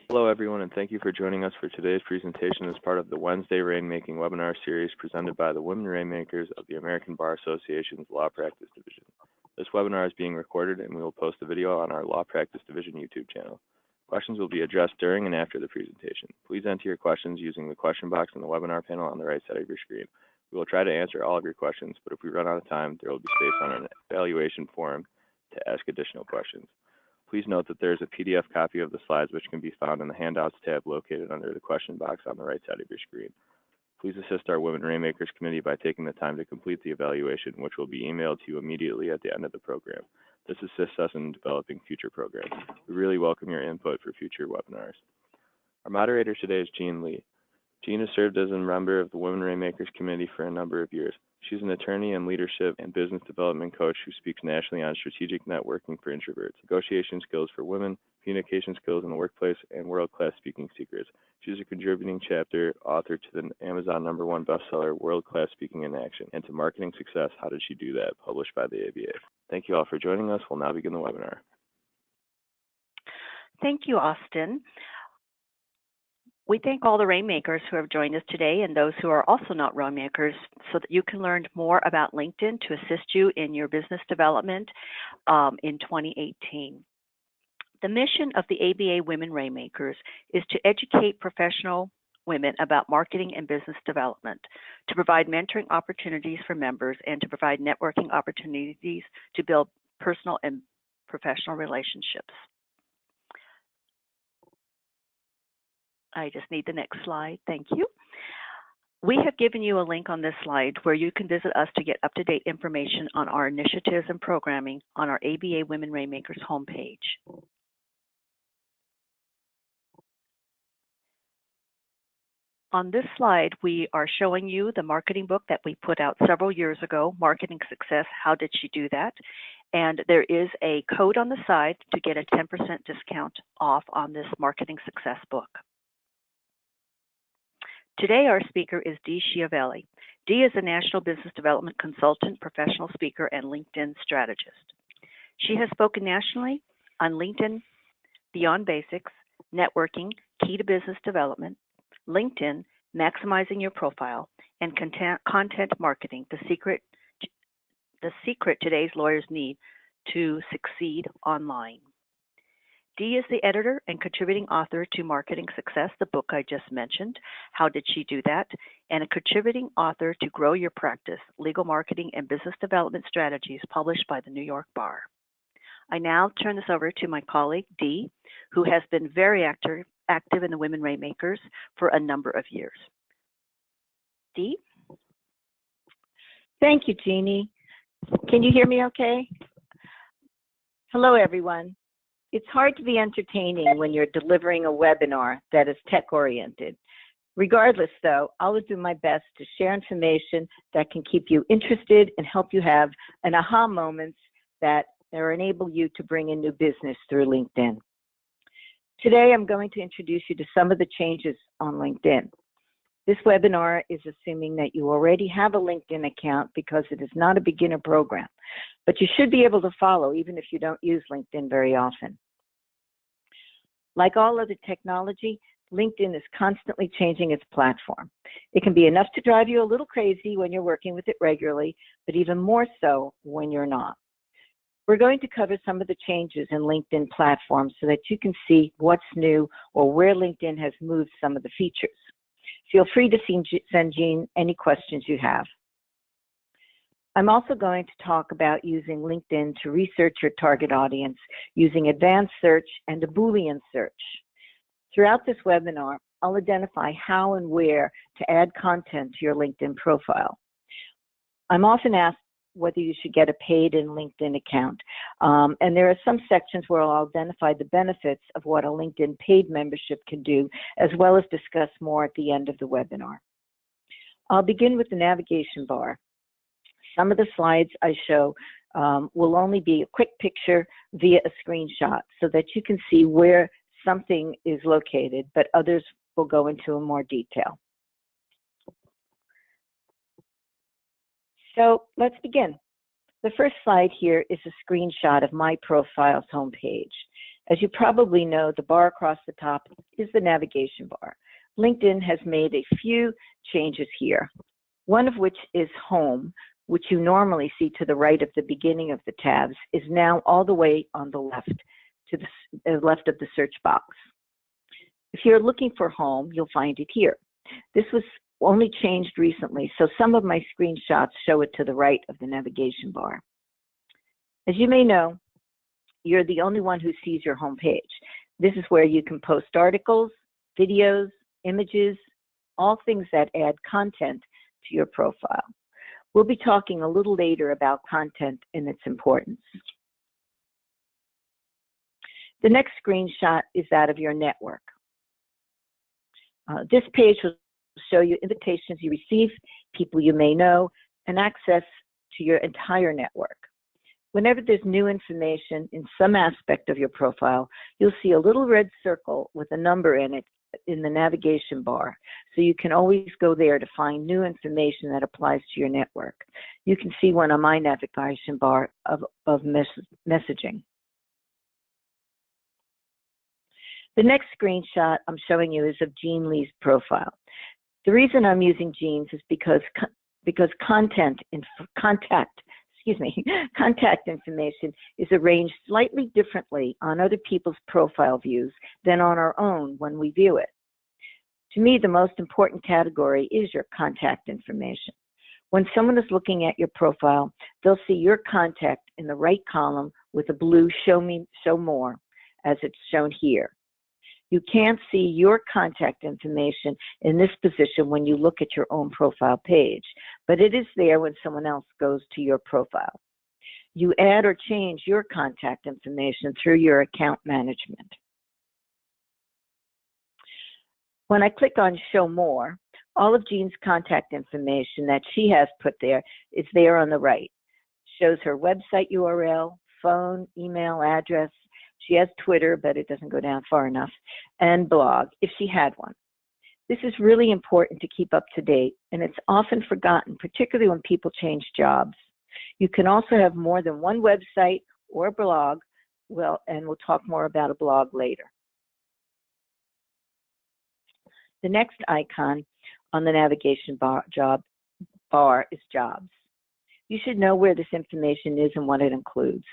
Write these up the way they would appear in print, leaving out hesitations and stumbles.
Hello everyone, and thank you for joining us for today's presentation as part of the Wednesday Rainmaking webinar series presented by the Women Rainmakers of the American Bar Association's Law Practice Division. This webinar is being recorded and we will post the video on our Law Practice Division YouTube channel. Questions will be addressed during and after the presentation. Please enter your questions using the question box in the webinar panel on the right side of your screen. We will try to answer all of your questions, but if we run out of time, there will be space on an evaluation forum to ask additional questions. Please note that there is a PDF copy of the slides which can be found in the Handouts tab located under the question box on the right side of your screen. Please assist our Women Rainmakers Committee by taking the time to complete the evaluation, which will be emailed to you immediately at the end of the program. This assists us in developing future programs. We really welcome your input for future webinars. Our moderator today is Jeanne Lee. Jeanne has served as a member of the Women Rainmakers Committee for a number of years. She's an attorney and leadership and business development coach who speaks nationally on strategic networking for introverts, negotiation skills for women, communication skills in the workplace, and world-class speaking secrets. She's a contributing chapter author to the Amazon #1 bestseller, World-Class Speaking in Action, and to Marketing Success, How Did She Do That?, published by the ABA. Thank you all for joining us. We'll now begin the webinar. Thank you, Austin. We thank all the Rainmakers who have joined us today and those who are also not Rainmakers so that you can learn more about LinkedIn to assist you in your business development in 2018. The mission of the ABA Women Rainmakers is to educate professional women about marketing and business development, to provide mentoring opportunities for members, and to provide networking opportunities to build personal and professional relationships. I just need the next slide. Thank you. We have given you a link on this slide where you can visit us to get up-to-date information on our initiatives and programming on our ABA Women Rainmakers homepage. On this slide, we are showing you the marketing book that we put out several years ago, Marketing Success, How Did She Do That? And there is a code on the side to get a 10% discount off on this Marketing Success book. Today, our speaker is Dee Schiavelli. Dee is a national business development consultant, professional speaker, and LinkedIn strategist. She has spoken nationally on LinkedIn, Beyond Basics, Networking, Key to Business Development, LinkedIn, Maximizing Your Profile, and Content Marketing, the secret today's lawyers need to succeed online. Dee is the editor and contributing author to Marketing Success, the book I just mentioned, How Did She Do That? And a contributing author to Grow Your Practice, Legal Marketing and Business Development Strategies, published by the New York Bar. I now turn this over to my colleague, Dee, who has been very active in the Women Rainmakers for a number of years. Dee? Thank you, Jeannie. Can you hear me okay? Hello, everyone. It's hard to be entertaining when you're delivering a webinar that is tech-oriented. Regardless, though, I will do my best to share information that can keep you interested and help you have an aha moments that enable you to bring in new business through LinkedIn. Today, I'm going to introduce you to some of the changes on LinkedIn. This webinar is assuming that you already have a LinkedIn account because it is not a beginner program, but you should be able to follow even if you don't use LinkedIn very often. Like all other technology, LinkedIn is constantly changing its platform. It can be enough to drive you a little crazy when you're working with it regularly, but even more so when you're not. We're going to cover some of the changes in LinkedIn platform so that you can see what's new or where LinkedIn has moved some of the features. Feel free to send Jeanne any questions you have. I'm also going to talk about using LinkedIn to research your target audience using advanced search and a Boolean search. Throughout this webinar, I'll identify how and where to add content to your LinkedIn profile. I'm often asked whether you should get a paid in LinkedIn account. And there are some sections where I'll identify the benefits of what a LinkedIn paid membership can do, as well as discuss more at the end of the webinar. I'll begin with the navigation bar. Some of the slides I show will only be a quick picture via a screenshot so that you can see where something is located, but others will go into more detail. So let's begin. The first slide here is a screenshot of my profile's homepage. As you probably know, the bar across the top is the navigation bar. LinkedIn has made a few changes here, one of which is Home, which you normally see to the right of the beginning of the tabs, is now all the way on the left, to the left of the search box. If you're looking for Home, you'll find it here. This was only changed recently, so some of my screenshots show it to the right of the navigation bar. As you may know, you're the only one who sees your home page. This is where you can post articles, videos, images, all things that add content to your profile. We'll be talking a little later about content and its importance. The next screenshot is that of your network. This page will show you invitations you receive, people you may know, and access to your entire network. Whenever there's new information in some aspect of your profile, you'll see a little red circle with a number in it in the navigation bar, so you can always go there to find new information that applies to your network. You can see one on my navigation bar of messaging. The next screenshot I'm showing you is of Jeanne Lee's profile. The reason I'm using Jeanne's is because contact information is arranged slightly differently on other people's profile views than on our own when we view it. To me, the most important category is your contact information. When someone is looking at your profile, they'll see your contact in the right column with a blue show more, as it's shown here. You can't see your contact information in this position when you look at your own profile page, but it is there when someone else goes to your profile. You add or change your contact information through your account management. When I click on Show More, all of Jeanne's contact information that she has put there is there on the right. Shows her website URL, phone, email, address. She has Twitter, but it doesn't go down far enough, and blog, if she had one. This is really important to keep up to date, and it's often forgotten, particularly when people change jobs. You can also have more than one website or blog, and we'll talk more about a blog later. The next icon on the navigation bar is Jobs. You should know where this information is and what it includes.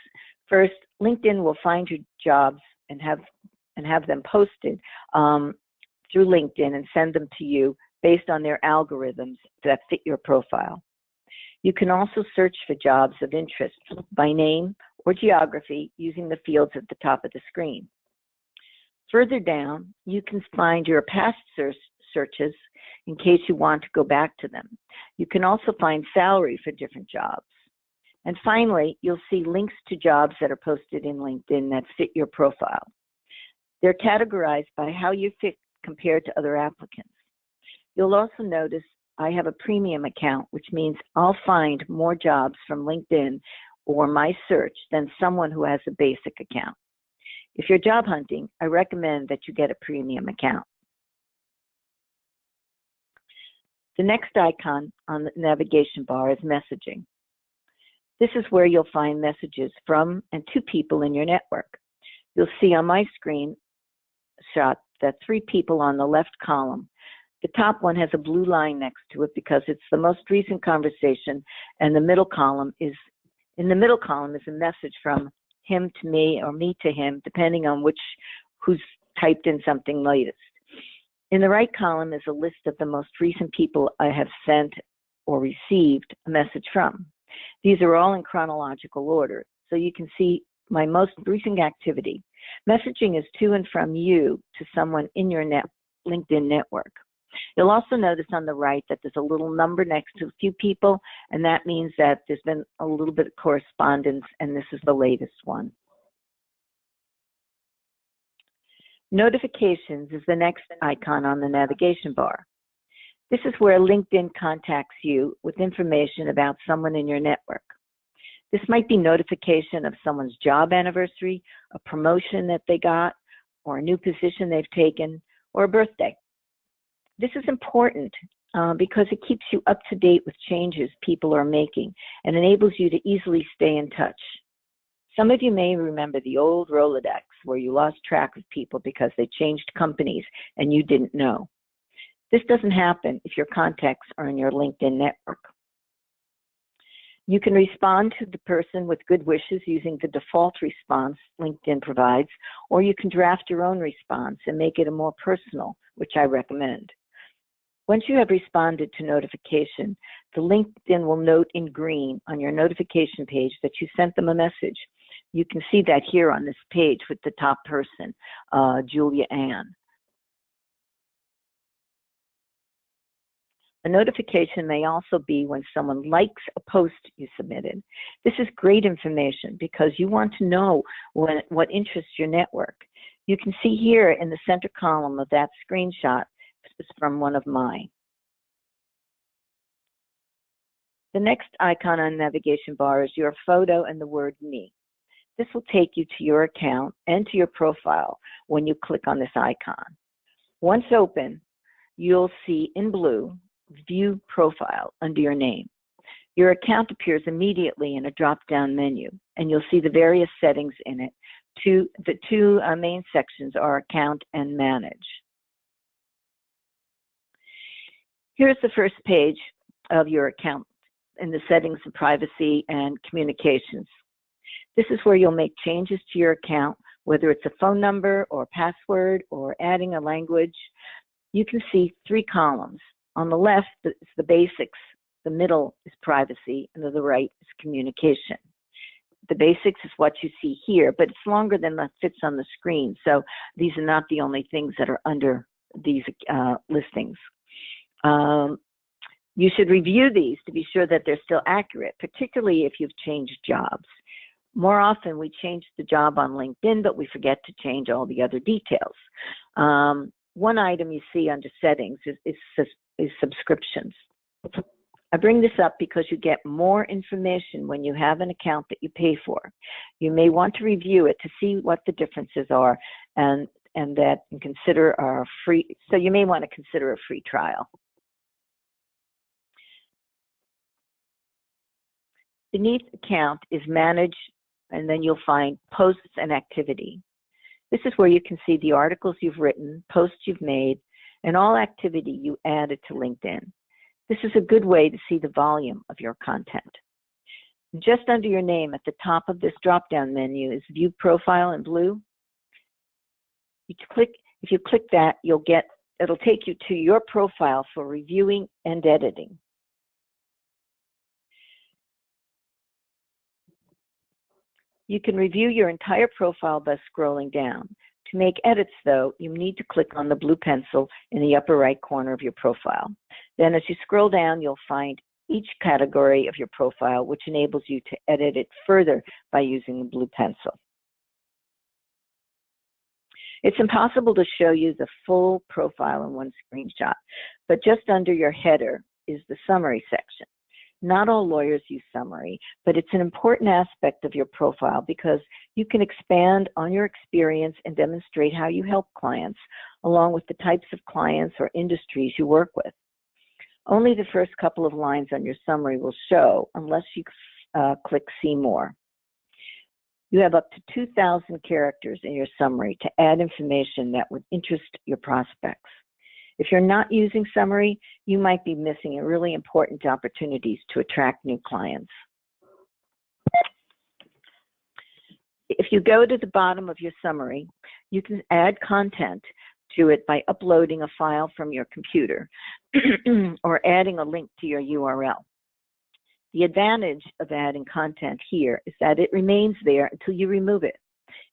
First, LinkedIn will find your jobs and have them posted through LinkedIn and send them to you based on their algorithms that fit your profile. You can also search for jobs of interest by name or geography using the fields at the top of the screen. Further down, you can find your past searches in case you want to go back to them. You can also find salary for different jobs. And finally, you'll see links to jobs that are posted in LinkedIn that fit your profile. They're categorized by how you fit compared to other applicants. You'll also notice I have a premium account, which means I'll find more jobs from LinkedIn or my search than someone who has a basic account. If you're job hunting, I recommend that you get a premium account. The next icon on the navigation bar is messaging. This is where you'll find messages from and to people in your network. You'll see on my screen shot that 3 people on the left column. The top one has a blue line next to it because it's the most recent conversation, and the middle column is a message from him to me or me to him, depending on who's typed in something latest. In the right column is a list of the most recent people I have sent or received a message from. These are all in chronological order, so you can see my most recent activity. Messaging is to and from you to someone in your LinkedIn network. You'll also notice on the right that there's a little number next to a few people, and that means that there's been a little bit of correspondence, and this is the latest one. Notifications is the next icon on the navigation bar. This is where LinkedIn contacts you with information about someone in your network. This might be notification of someone's job anniversary, a promotion that they got, or a new position they've taken, or a birthday. This is important because it keeps you up to date with changes people are making and enables you to easily stay in touch. Some of you may remember the old Rolodex where you lost track of people because they changed companies and you didn't know. This doesn't happen if your contacts are in your LinkedIn network. You can respond to the person with good wishes using the default response LinkedIn provides, or you can draft your own response and make it a more personal, which I recommend. Once you have responded to notification, the LinkedIn will note in green on your notification page that you sent them a message. You can see that here on this page with the top person, Jeanne R. A notification may also be when someone likes a post you submitted. This is great information because you want to know what interests your network. You can see here in the center column of that screenshot is from one of mine. The next icon on the navigation bar is your photo and the word me. This will take you to your account and to your profile when you click on this icon. Once open, you'll see in blue, View Profile under your name. Your account appears immediately in a drop-down menu, and you'll see the various settings in it. The two main sections are Account and Manage. Here's the first page of your account in the settings of privacy and communications. This is where you'll make changes to your account, whether it's a phone number or password or adding a language. You can see 3 columns. On the left is the basics, the middle is privacy, and to the right is communication. The basics is what you see here, but it's longer than that fits on the screen, so these are not the only things that are under these listings. You should review these to be sure that they're still accurate, particularly if you've changed jobs. More often we change the job on LinkedIn, but we forget to change all the other details. One item you see under settings is subscriptions. I bring this up because you get more information when you have an account that you pay for. You may want to review it to see what the differences are and consider a free, so you may want to consider a free trial. Beneath account is manage, and then you'll find posts and activity. This is where you can see the articles you've written, posts you've made, and all activity you added to LinkedIn. This is a good way to see the volume of your content. Just under your name at the top of this drop-down menu is View Profile in blue. If you click that, it'll take you to your profile for reviewing and editing. You can review your entire profile by scrolling down. To make edits, though, you need to click on the blue pencil in the upper right corner of your profile. Then as you scroll down, you'll find each category of your profile, which enables you to edit it further by using the blue pencil. It's impossible to show you the full profile in one screenshot, but just under your header is the summary section. Not all lawyers use summary, but it's an important aspect of your profile because you can expand on your experience and demonstrate how you help clients, along with the types of clients or industries you work with. Only the first couple of lines on your summary will show unless you click See More. You have up to 2,000 characters in your summary to add information that would interest your prospects. If you're not using summary, you might be missing really important opportunities to attract new clients. If you go to the bottom of your summary, you can add content to it by uploading a file from your computer or adding a link to your URL. The advantage of adding content here is that it remains there until you remove it.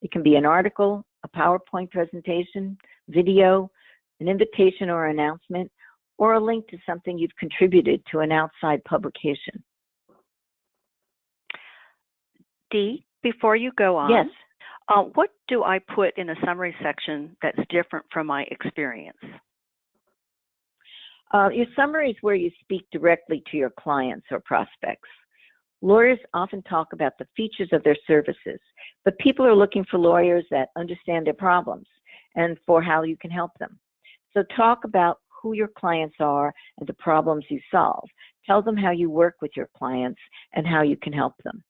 It can be an article, a PowerPoint presentation, video, an invitation or announcement, or a link to something you've contributed to an outside publication. Dee, before you go on, yes. What do I put in a summary section that's different from my experience? Your summary is where you speak directly to your clients or prospects. Lawyers often talk about the features of their services, but people are looking for lawyers that understand their problems and for how you can help them. So talk about who your clients are and the problems you solve. Tell them how you work with your clients and how you can help them.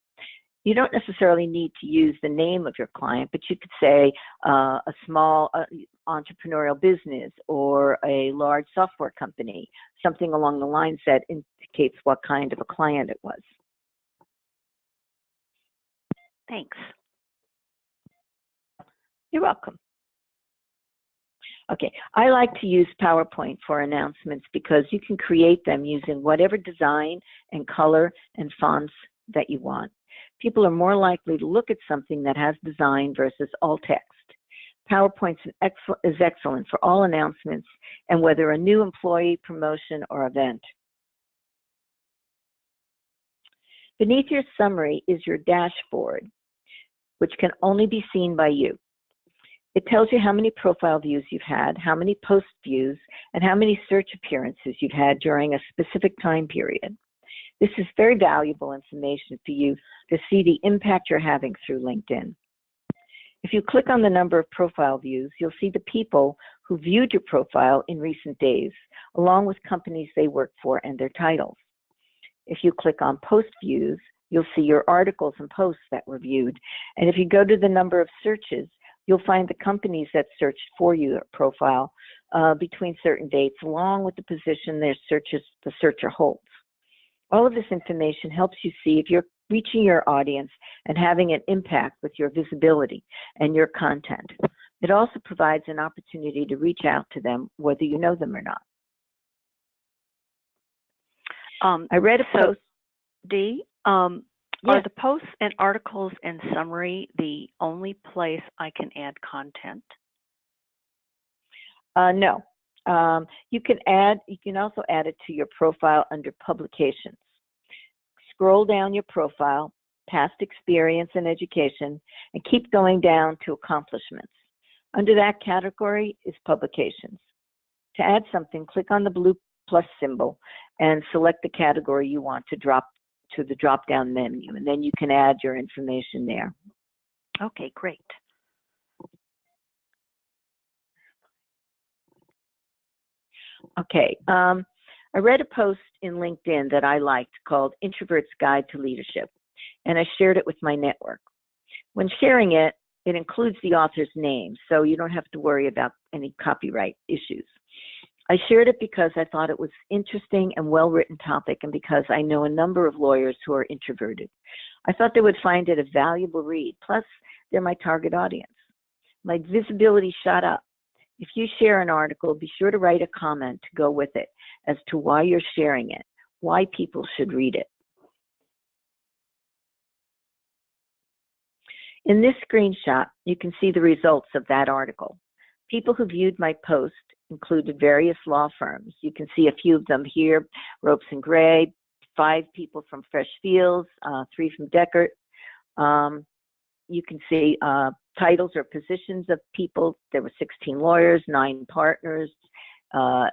You don't necessarily need to use the name of your client, but you could say a small entrepreneurial business or a large software company, something along the lines that indicates what kind of a client it was. Thanks. You're welcome. Okay, I like to use PowerPoint for announcements because you can create them using whatever design and color and fonts that you want. People are more likely to look at something that has design versus all text. PowerPoint is excellent for all announcements and whether a new employee, promotion, or event. Beneath your summary is your dashboard, which can only be seen by you. It tells you how many profile views you've had, how many post views, and how many search appearances you've had during a specific time period. This is very valuable information for you to see the impact you're having through LinkedIn. If you click on the number of profile views, you'll see the people who viewed your profile in recent days, along with companies they work for and their titles. If you click on post views, you'll see your articles and posts that were viewed. And if you go to the number of searches, you'll find the companies that searched for your profile between certain dates, along with the position the searcher holds. All of this information helps you see if you're reaching your audience and having an impact with your visibility and your content. It also provides an opportunity to reach out to them, whether you know them or not. I read a post. Dee, are the posts and articles and summary the only place I can add content? No. You can also add it to your profile under publications. Scroll down your profile, past experience and education, and keep going down to accomplishments. Under that category is publications. To add something, click on the blue plus symbol and select the category you want to drop to the drop-down menu, and then you can add your information there. Okay, great. Okay, I read a post in LinkedIn that I liked called Introvert's Guide to Leadership, and I shared it with my network. When sharing it, it includes the author's name, so you don't have to worry about any copyright issues. I shared it because I thought it was interesting and well-written topic, and because I know a number of lawyers who are introverted. I thought they would find it a valuable read, plus they're my target audience. My visibility shot up. If you share an article, be sure to write a comment to go with it as to why you're sharing it, why people should read it. In this screenshot, you can see the results of that article. People who viewed my post included various law firms. You can see a few of them here, Ropes and Gray, 5 people from Fresh Fields, 3 from Deckert. You can see titles or positions of people. There were 16 lawyers, 9 partners, 7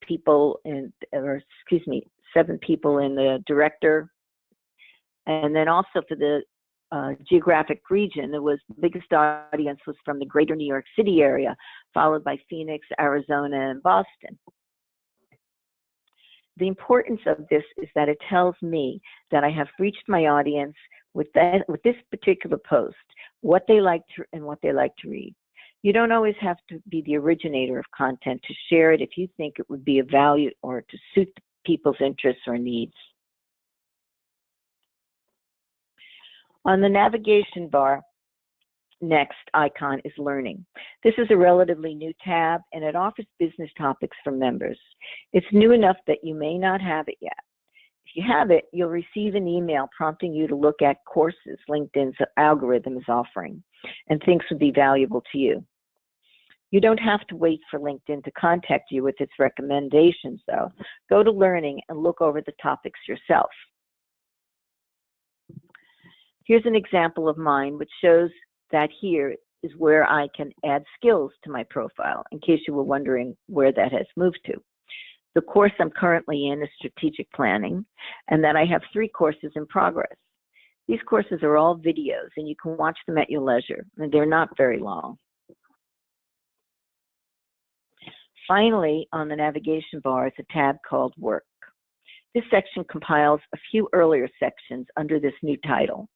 people in the director. And then also for the geographic region, the biggest audience was from the greater New York City area, followed by Phoenix, Arizona, and Boston. The importance of this is that it tells me that I have reached my audience with this particular post, what they like to read. You don't always have to be the originator of content to share it if you think it would be of value or to suit people's interests or needs. On the navigation bar, next icon is Learning. This is a relatively new tab, and it offers business topics for members. It's new enough that you may not have it yet. If you have it, you'll receive an email prompting you to look at courses LinkedIn's algorithm is offering and thinks would be valuable to you. You don't have to wait for LinkedIn to contact you with its recommendations, though. Go to Learning and look over the topics yourself. Here's an example of mine, which shows that here is where I can add skills to my profile, in case you were wondering where that has moved to. The course I'm currently in is strategic planning, and then I have 3 courses in progress. These courses are all videos, and you can watch them at your leisure, and they're not very long. Finally, on the navigation bar is a tab called Work. This section compiles a few earlier sections under this new title.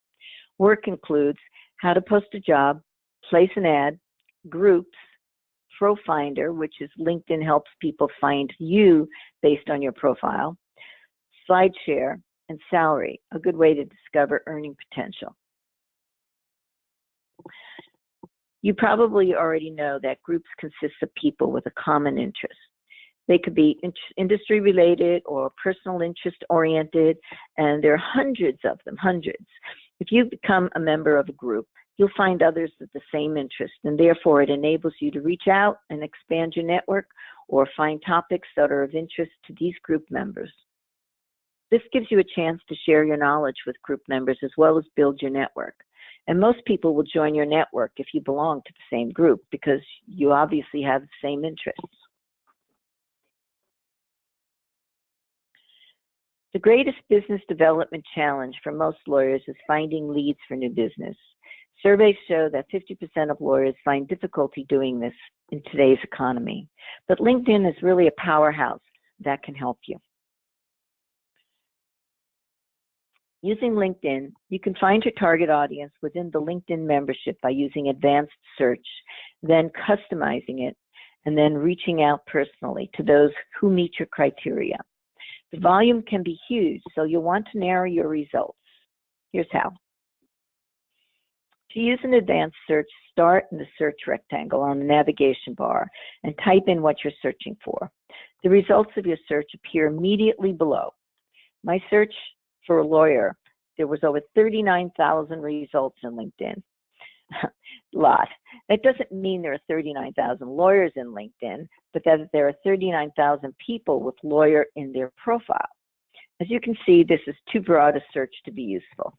Work includes how to post a job, place an ad, groups, ProFinder, which is LinkedIn helps people find you based on your profile, SlideShare, and salary, a good way to discover earning potential. You probably already know that groups consist of people with a common interest. They could be industry related or personal interest oriented, and there are hundreds of them, hundreds. If you become a member of a group, you'll find others with the same interest, and therefore it enables you to reach out and expand your network or find topics that are of interest to these group members. This gives you a chance to share your knowledge with group members as well as build your network. And most people will join your network if you belong to the same group because you obviously have the same interests. The greatest business development challenge for most lawyers is finding leads for new business. Surveys show that 50% of lawyers find difficulty doing this in today's economy. But LinkedIn is really a powerhouse that can help you. Using LinkedIn, you can find your target audience within the LinkedIn membership by using advanced search, then customizing it, and then reaching out personally to those who meet your criteria. The volume can be huge, so you'll want to narrow your results. Here's how. To use an advanced search, start in the search rectangle on the navigation bar and type in what you're searching for. The results of your search appear immediately below. My search for a lawyer, there was over 39,000 results in LinkedIn. Lot. That doesn't mean there are 39,000 lawyers in LinkedIn, but that there are 39,000 people with lawyer in their profile. As you can see, this is too broad a search to be useful.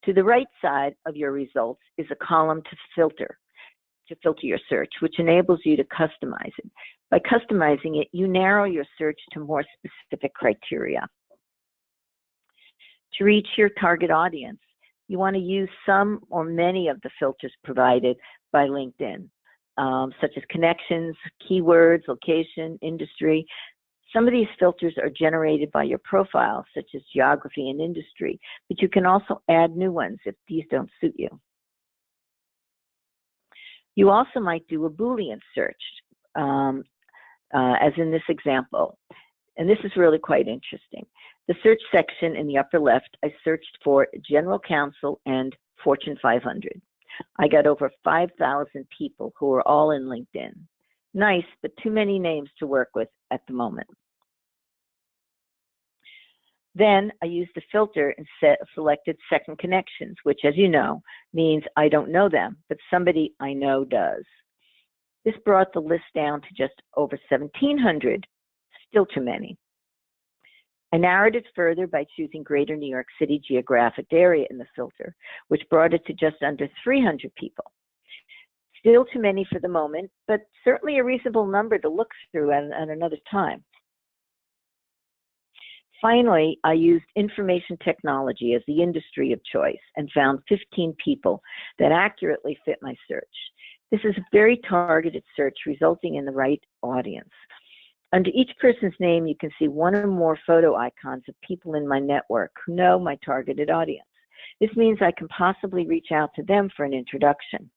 To the right side of your results is a column to filter your search, which enables you to customize it. By customizing it, you narrow your search to more specific criteria. To reach your target audience, you want to use some or many of the filters provided by LinkedIn, such as connections, keywords, location, industry. Some of these filters are generated by your profile, such as geography and industry, but you can also add new ones if these don't suit you. You also might do a Boolean search, as in this example, and this is really quite interesting. The search section in the upper left, I searched for General Counsel and Fortune 500. I got over 5,000 people who are all in LinkedIn. Nice, but too many names to work with at the moment. Then I used the filter and selected second connections, which, as you know, means I don't know them, but somebody I know does. This brought the list down to just over 1,700, still too many. I narrowed it further by choosing Greater New York City geographic area in the filter, which brought it to just under 300 people. Still too many for the moment, but certainly a reasonable number to look through at another time. Finally, I used information technology as the industry of choice and found 15 people that accurately fit my search. This is a very targeted search resulting in the right audience. Under each person's name, you can see one or more photo icons of people in my network who know my targeted audience. This means I can possibly reach out to them for an introduction.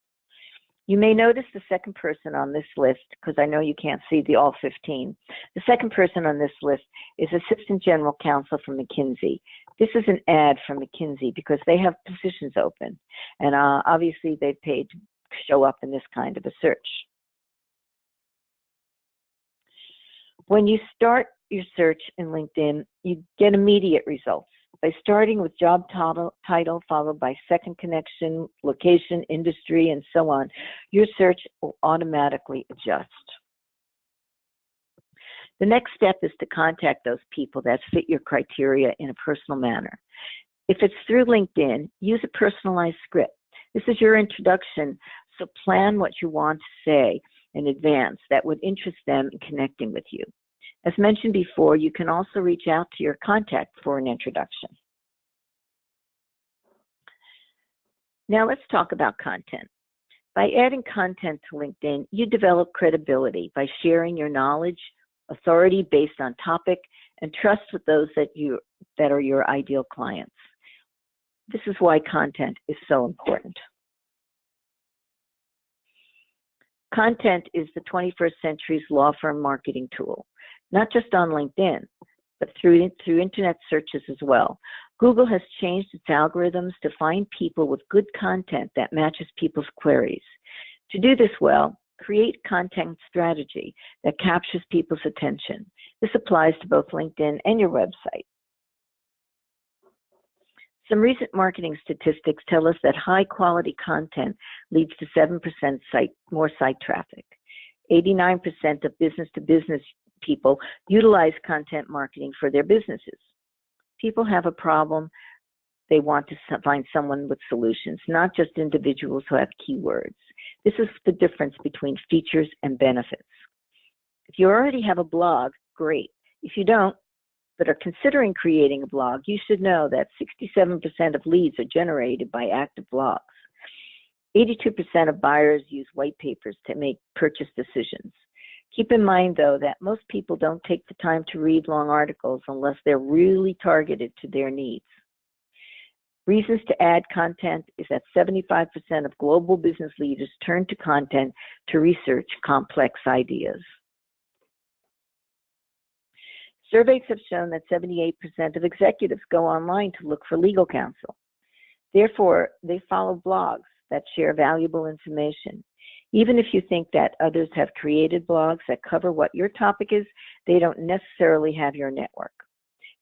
You may notice the second person on this list, because I know you can't see all 15. The second person on this list is Assistant General Counsel from McKinsey. This is an ad from McKinsey because they have positions open, and obviously they paid to show up in this kind of a search. When you start your search in LinkedIn, you get immediate results. By starting with job title followed by second connection, location, industry, and so on, your search will automatically adjust. The next step is to contact those people that fit your criteria in a personal manner. If it's through LinkedIn, use a personalized script. This is your introduction, so plan what you want to say in advance that would interest them in connecting with you. As mentioned before, you can also reach out to your contact for an introduction. Now let's talk about content. By adding content to LinkedIn, you develop credibility by sharing your knowledge, authority based on topic, and trust with those that are your ideal clients. This is why content is so important. Content is the 21st century's law firm marketing tool, not just on LinkedIn, but through internet searches as well. Google has changed its algorithms to find people with good content that matches people's queries. To do this well, create content strategy that captures people's attention. This applies to both LinkedIn and your website. Some recent marketing statistics tell us that high quality content leads to 7% more site traffic. 89% of business-to-business people utilize content marketing for their businesses. People have a problem. They want to find someone with solutions, not just individuals who have keywords. This is the difference between features and benefits. If you already have a blog, great. If you don't, but are considering creating a blog, you should know that 67% of leads are generated by active blogs. 82% of buyers use white papers to make purchase decisions. Keep in mind, though, that most people don't take the time to read long articles unless they're really targeted to their needs. Reasons to add content is that 75% of global business leaders turn to content to research complex ideas. Surveys have shown that 78% of executives go online to look for legal counsel. Therefore, they follow blogs that share valuable information. Even if you think that others have created blogs that cover what your topic is, they don't necessarily have your network.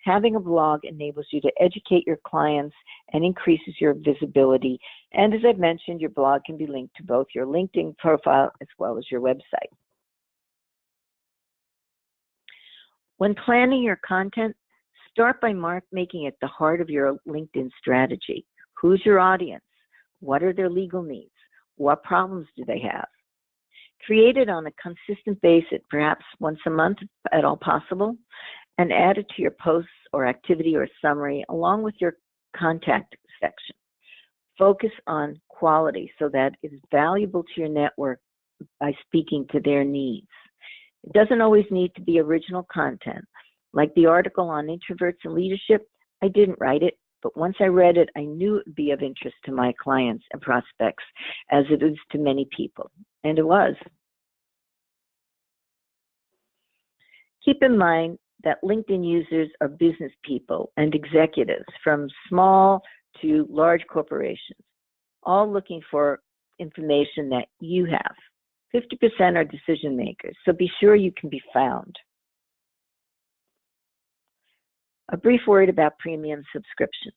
Having a blog enables you to educate your clients and increases your visibility. And as I've mentioned, your blog can be linked to both your LinkedIn profile as well as your website. When planning your content, start by making it the heart of your LinkedIn strategy. Who's your audience? What are their legal needs? What problems do they have? Create it on a consistent basis, perhaps once a month at all possible, and add it to your posts or activity or summary along with your contact section. Focus on quality so that it is valuable to your network by speaking to their needs. It doesn't always need to be original content. Like the article on introverts and leadership, I didn't write it, but once I read it, I knew it would be of interest to my clients and prospects, as it is to many people, and it was. Keep in mind that LinkedIn users are business people and executives from small to large corporations, all looking for information that you have. 50% are decision makers, so be sure you can be found. A brief word about premium subscriptions.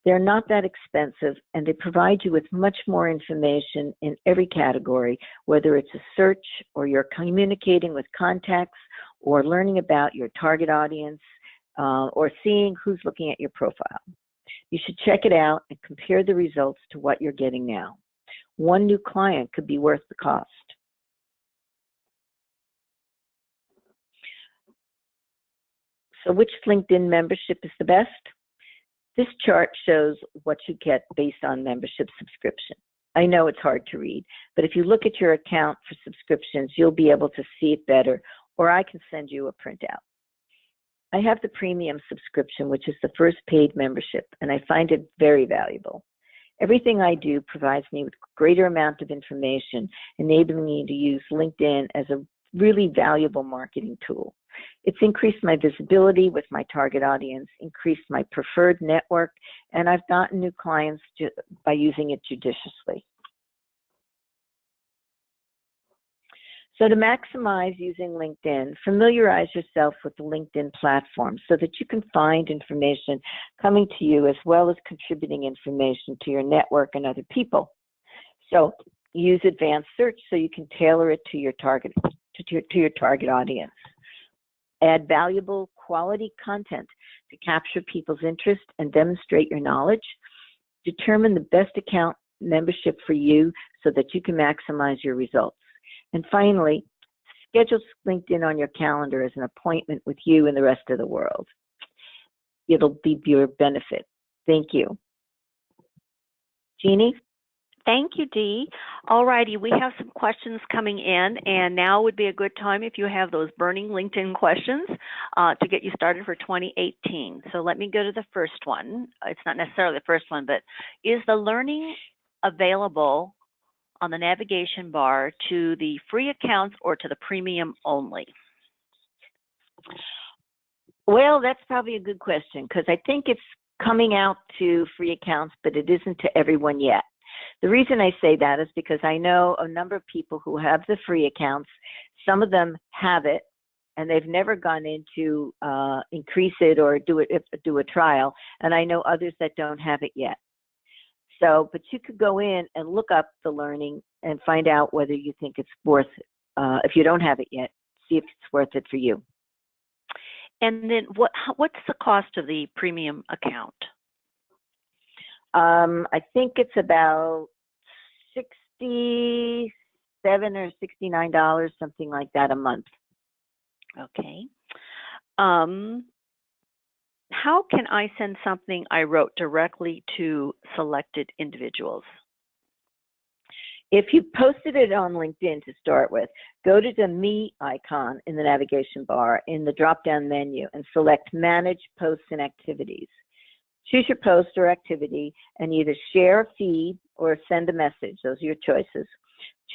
They're not that expensive, and they provide you with much more information in every category, whether it's a search or you're communicating with contacts or learning about your target audience or seeing who's looking at your profile. You should check it out and compare the results to what you're getting now. One new client could be worth the cost. So which LinkedIn membership is the best? This chart shows what you get based on membership subscription. I know it's hard to read, but if you look at your account for subscriptions, you'll be able to see it better, or I can send you a printout. I have the premium subscription, which is the first paid membership, and I find it very valuable. Everything I do provides me with a greater amount of information, enabling me to use LinkedIn as a really valuable marketing tool. It's increased my visibility with my target audience, increased my preferred network, and I've gotten new clients by using it judiciously. So to maximize using LinkedIn, familiarize yourself with the LinkedIn platform so that you can find information coming to you as well as contributing information to your network and other people. So use advanced search so you can tailor it to your target audience. Add valuable quality content to capture people's interest and demonstrate your knowledge. Determine the best account membership for you so that you can maximize your results. And finally, schedule LinkedIn on your calendar as an appointment with you and the rest of the world. It'll be your benefit. Thank you. Jeannie? Thank you, Dee. All righty, we have some questions coming in, and now would be a good time if you have those burning LinkedIn questions to get you started for 2018. So let me go to the first one. It's not necessarily the first one, but is the learning available on the navigation bar to the free accounts or to the premium only? Well, that's probably a good question because I think it's coming out to free accounts, but it isn't to everyone yet. The reason I say that is because I know a number of people who have the free accounts. Some of them have it, and they've never gone in to increase it or do a trial. And I know others that don't have it yet. So, but you could go in and look up the learning and find out whether you think it's worth, if you don't have it yet, see if it's worth it for you. And then what's the cost of the premium account? I think it's about $67 or $69, something like that a month. Okay. How can I send something I wrote directly to selected individuals? If you posted it on LinkedIn to start with, go to the Me icon in the navigation bar in the drop-down menu and select Manage Posts and Activities. Choose your post or activity and either share a feed or send a message. Those are your choices.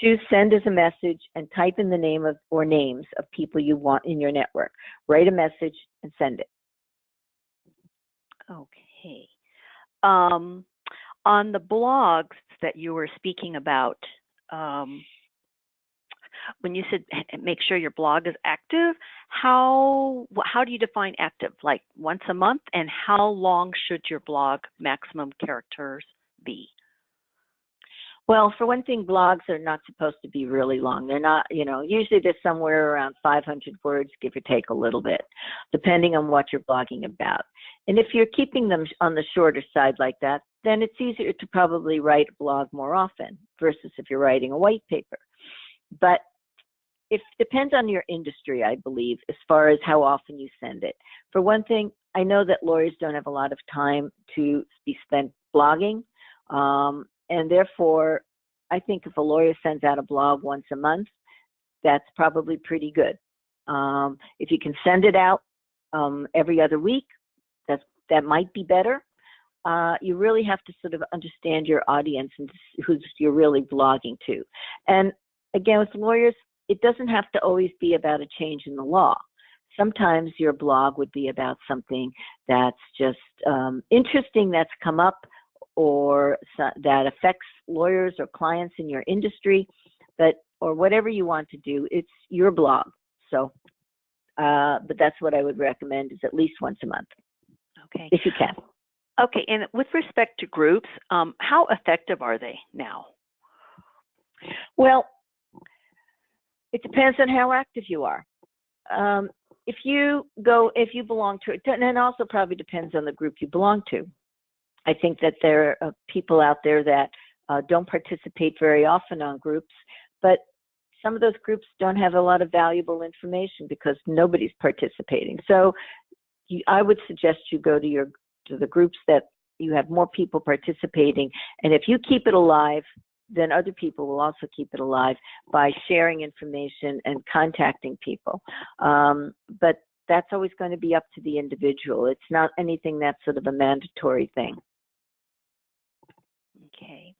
Choose Send as a Message and type in the name of or names of people you want in your network. Write a message and send it. Okay. On the blogs that you were speaking about, when you said make sure your blog is active, how do you define active? Like once a month? And how long should your blog maximum characters be? Well, for one thing, blogs are not supposed to be really long. They're not, usually they're somewhere around 500 words, give or take a little bit, depending on what you're blogging about. And if you're keeping them on the shorter side like that, then it's easier to probably write a blog more often versus if you're writing a white paper. But it depends on your industry, I believe, as far as how often you send it. For one thing, I know that lawyers don't have a lot of time to be spent blogging. And therefore, I think if a lawyer sends out a blog once a month, that's probably pretty good. If you can send it out every other week, that might be better. You really have to sort of understand your audience and who you're really blogging to. And again, with lawyers, it doesn't have to always be about a change in the law. Sometimes your blog would be about something that's just interesting that's come up or that affects lawyers or clients in your industry, or whatever you want to do, it's your blog. So, but that's what I would recommend, is at least once a month. Okay. If you can. Okay, and with respect to groups, how effective are they now? Well, it depends on how active you are. If you belong to it, and it also probably depends on the group you belong to. I think that there are people out there that don't participate very often on groups, but some of those groups don't have a lot of valuable information because nobody's participating. So I would suggest you go to the groups that you have more people participating, and if you keep it alive, then other people will also keep it alive by sharing information and contacting people. But that's always going to be up to the individual. It's not anything that's sort of a mandatory thing. Okay.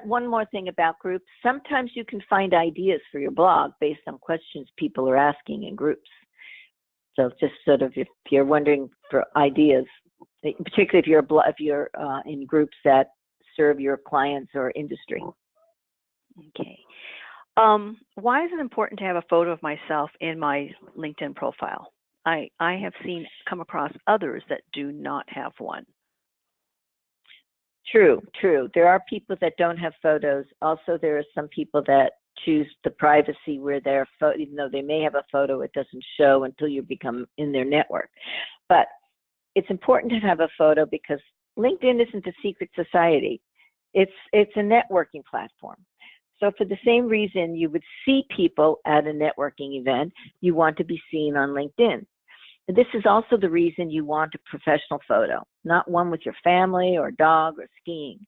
One more thing about groups. Sometimes you can find ideas for your blog based on questions people are asking in groups. So just sort of if you're wondering for ideas, particularly if you're in groups that serve your clients or industry. Okay. Why is it important to have a photo of myself in my LinkedIn profile? I have come across others that do not have one. True. There are people that don't have photos. Also, there are some people that choose the privacy where their photo, even though they may have a photo, it doesn't show until you become in their network. But it's important to have a photo because LinkedIn isn't a secret society. It's a networking platform. So for the same reason you would see people at a networking event, you want to be seen on LinkedIn. This is also the reason you want a professional photo, not one with your family or dog or skiing.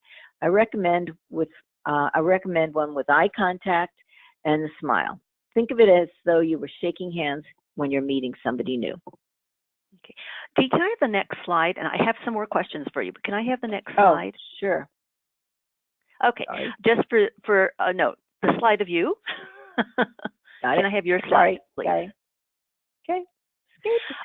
I recommend one with eye contact and a smile. Think of it as though you were shaking hands when you're meeting somebody new. Okay. Dee, can I have the next slide? And I have some more questions for you, but can I have the next slide? Oh, sure. Okay. Sorry. Just for a note, the slide of you. Can I have your slide, please? Sorry. Okay.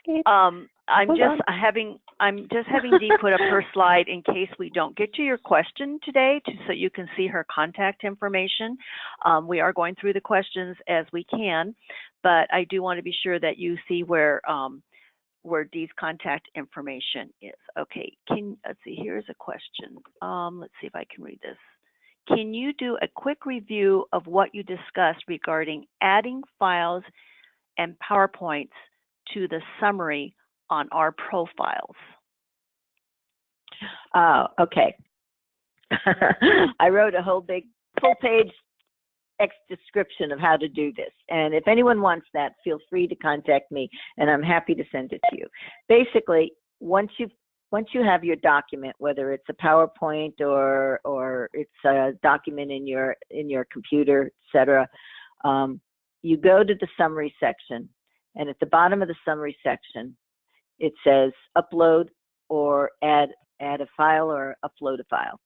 Escape. I'm just having Dee put up her slide in case we don't get to your question today, so you can see her contact information. We are going through the questions as we can, but I do want to be sure that you see where Dee's contact information is. Okay, let's see, here's a question. Let's see if I can read this. Can you do a quick review of what you discussed regarding adding files and PowerPoints to the summary on our profiles? Oh, okay. I wrote a whole big full-page description of how to do this. And if anyone wants that, feel free to contact me, and I'm happy to send it to you. Basically, once you have your document, whether it's a PowerPoint or it's a document in your computer, etc., you go to the summary section, and at the bottom of the summary section, it says upload or add a file or upload a file.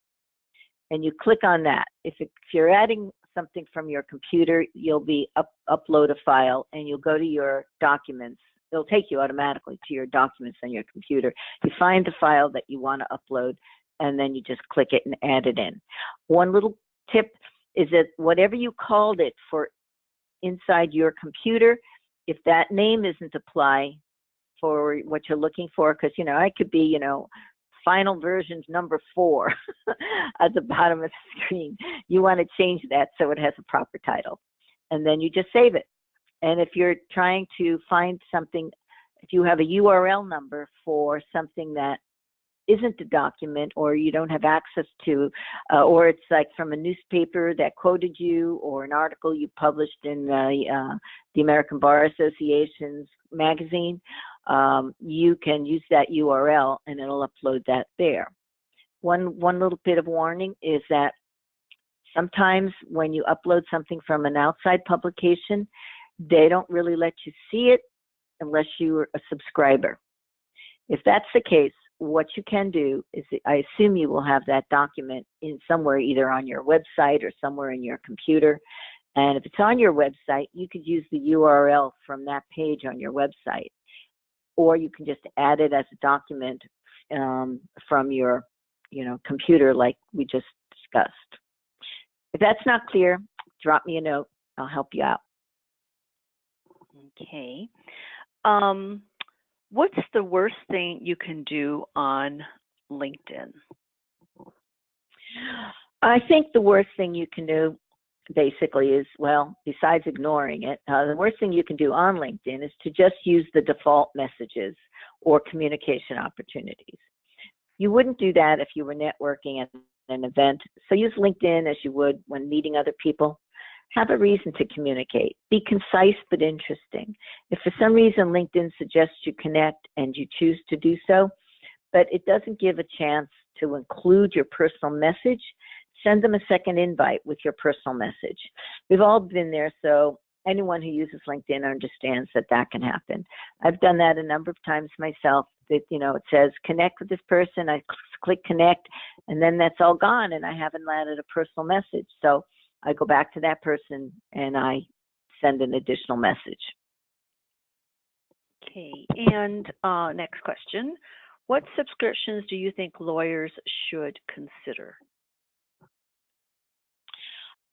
And you click on that. If you're adding something from your computer, you'll be upload a file, and you'll go to your documents. It'll take you automatically to your documents on your computer. You find the file that you want to upload, and then you just click it and add it in. One little tip is that whatever you called it for inside your computer, if that name isn't applied for what you're looking for, because, I could be, final versions number 4 at the bottom of the screen. You want to change that so it has a proper title. And then you just save it. And if you're trying to find something, if you have a URL number for something that isn't a document, or you don't have access to, or it's like from a newspaper that quoted you, or an article you published in the American Bar Association's magazine, you can use that URL and it'll upload that there. One little bit of warning is that sometimes when you upload something from an outside publication, they don't really let you see it unless you're a subscriber. If that's the case, what you can do is, I assume you will have that document in somewhere, either on your website or somewhere in your computer. And if it's on your website, you could use the URL from that page on your website. Or you can just add it as a document from your computer, like we just discussed. If that's not clear, drop me a note. I'll help you out. Okay. What's the worst thing you can do on LinkedIn? I think the worst thing you can do basically is, well, besides ignoring it, the worst thing you can do on LinkedIn is to just use the default messages or communication opportunities. You wouldn't do that if you were networking at an event. So use LinkedIn as you would when meeting other people. Have a reason to communicate. Be concise but interesting. If for some reason LinkedIn suggests you connect and you choose to do so, but it doesn't give a chance to include your personal message, send them a second invite with your personal message. We've all been there, so anyone who uses LinkedIn understands that that can happen. I've done that a number of times myself. That, it says connect with this person. I click connect, and then that's all gone, and I haven't added a personal message. So I go back to that person and I send an additional message. Okay, and next question. What subscriptions do you think lawyers should consider?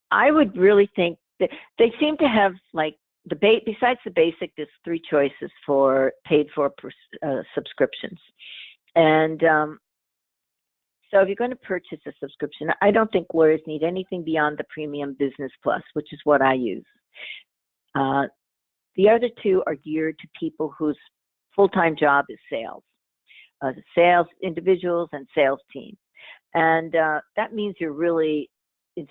I would really think that they seem to have, like, besides the basic, there's 3 choices for paid for subscriptions. And so if you're going to purchase a subscription, I don't think lawyers need anything beyond the Premium Business Plus, which is what I use. The other 2 are geared to people whose full-time job is sales. Sales individuals and sales team. And that means you're really in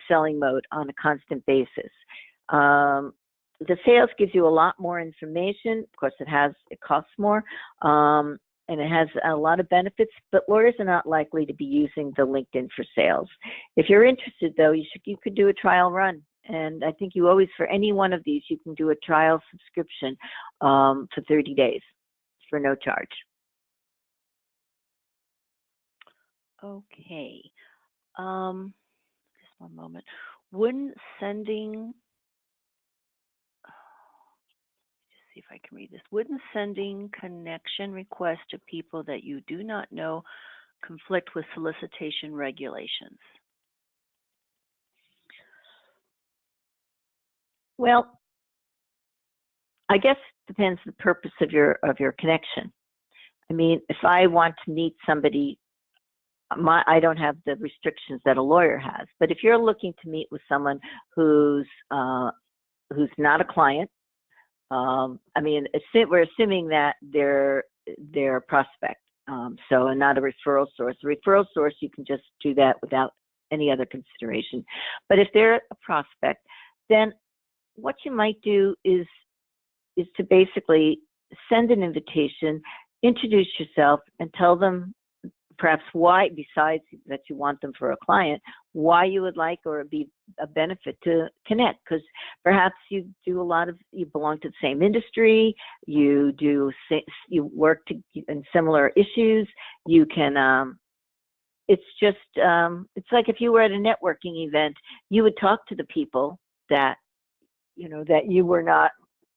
selling mode on a constant basis. The sales gives you a lot more information. Of course, it costs more, and it has a lot of benefits, but lawyers are not likely to be using the LinkedIn for sales. If you're interested, though, you could do a trial run. And I think you always, for any one of these, you can do a trial subscription for 30 days for no charge. Okay. Just one moment. Wouldn't sending, just see if I can read this. Wouldn't sending connection requests to people that you do not know conflict with solicitation regulations? Well, I guess it depends the purpose of your connection. I mean, if I want to meet somebody, I don't have the restrictions that a lawyer has. But if you're looking to meet with someone who's not a client, I mean, we're assuming that they're a prospect, so and not a referral source. A referral source, you can just do that without any other consideration. But if they're a prospect, then what you might do is to basically send an invitation, introduce yourself, and tell them perhaps why, besides that you want them for a client, why you would like or be a benefit to connect. Because perhaps you belong to the same industry, you work in similar issues. You can. It's like if you were at a networking event, you would talk to the people that you were not,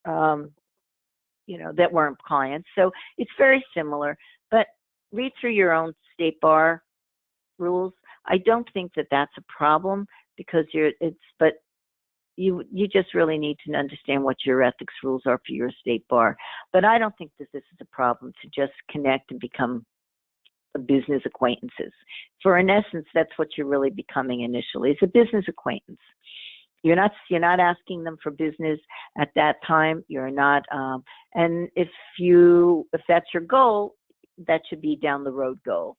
that weren't clients. So it's very similar, but read through your own state bar rules. I don't think that that's a problem because but you just really need to understand what your ethics rules are for your state bar. But I don't think that this is a problem to just connect and become business acquaintances. For in essence, that's what you're really becoming initially. It's a business acquaintance. You're not asking them for business at that time. You're not, and if that's your goal, that should be down the road goal.